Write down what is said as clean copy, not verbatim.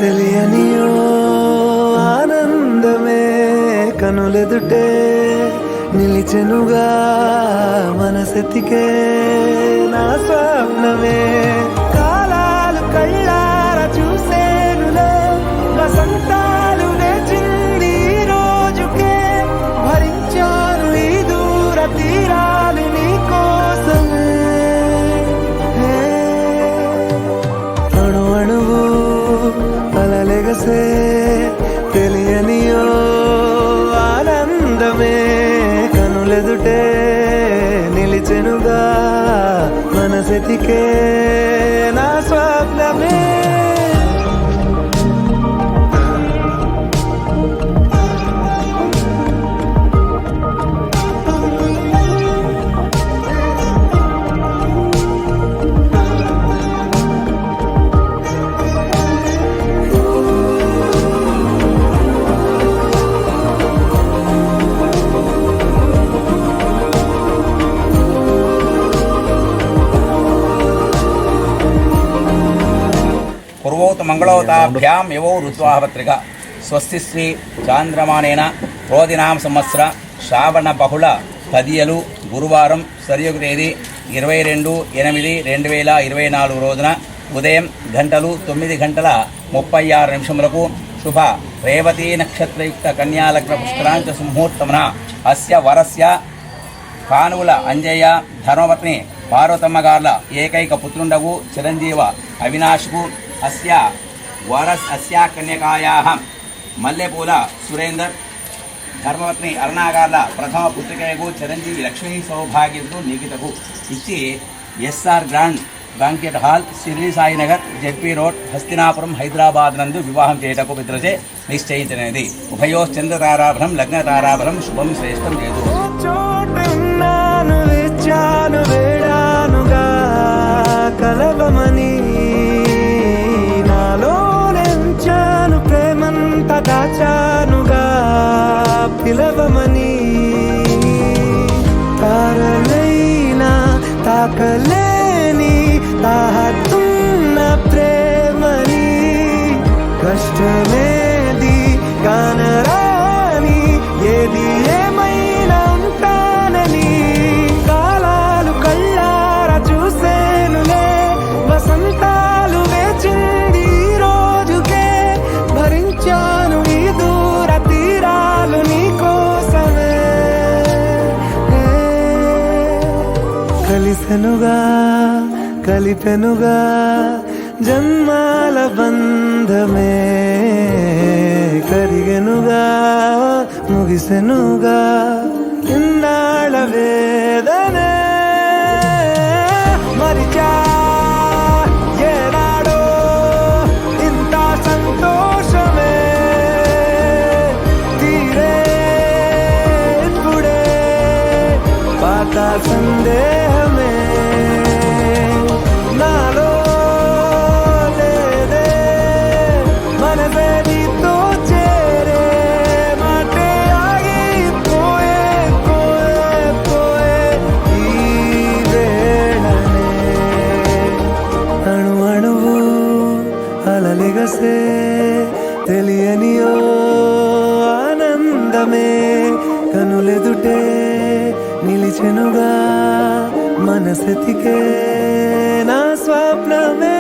తెలియనియో ఆనందమే కనులెదుటే నిలిచెనుగా మనసెతికే నా స్వప్నమే కాలాలు కళ్ళార చూసేనులే వసంతాలు వేచింది ఈ రోజుకే భరించాను ఈ దూర తీరాలు నీ కోసమే అణు అణువు అలలెగసే తెలియనియో ఆనందమే కనులెదుటే నిలిచెనుగా మనసెతికే నా స్వప్నమే పూర్వోత మంగళవతాభ్యాం యవో ఋత్వాహపత్రిక స్వస్తి శ్రీ చాంద్రమానేన క్రోధినామ సంవత్సర శ్రావణ బహుళ తదియలు గురువారం సరియుగ తేదీ 22/8/2024 రోజున ఉదయం 9:36 శుభ రేవతీ నక్షత్రయుక్త కన్యాలగ్న పుష్కరాంచ సుముహూర్తమున అస్య వరస్య కానువుల అంజయ్య ధర్మపత్ని పార్వతమ్మ గార్ల ఏకైక పుత్రుండగు చిరంజీవ అవినాష్కు అస్యా కన్యకాయాః మల్లెపూల సురేందర్ ధర్మపత్ని అరుణాగార్ల ప్రథమ పుత్రికయకు చిరంజీవి లక్ష్మీ సౌభాగ్యకు నిఖితకు ఇచ్చి SR grand banquet hall Shirdi Sainagar ZP road Hastinapuram Hyderabad నందు వివాహం చేయటకు పితృచే నిశ్చయించినది. ఉభయోశ్చంద్రతారాభరం లగ్నతారాభరం శుభం శ్రేష్టం లేదు. కలవమని నాలో నెంచాను ప్రేమంత దాచానుగా పిలవమని తారలైనా తాకలేని తాహతున్న ప్రేమని కష్టమేది కానరాని ఏది ఏమైనా ఉంటానని కాలాలు కళ్ళార చూసేనులే వసంతాలు వేచింది ఈ రోజుకే భరించాను ఈ దూర తీరాలు నీ కోసమే కలిసెనుగా కలిపెనుగా జన్మాల బంధమే కరిగెనుగా ముగిసెనుగా ఇన్నాళ్ళ వేదనే మరిచా ఏనాడో ఇంత సంతోషమే తీరే ఇప్పుడే పాత సందేహమే నాలో లేదే మనసే నీతో చేరే మాటే ఆగిపోయే పోయే పోయే ఈ వేళనే అణు అణువు అలలెగసే తెలియనియో ఆనందమే కనులెదుటే నిలిచెనుగా మనసెతికే నా స్వప్నమే.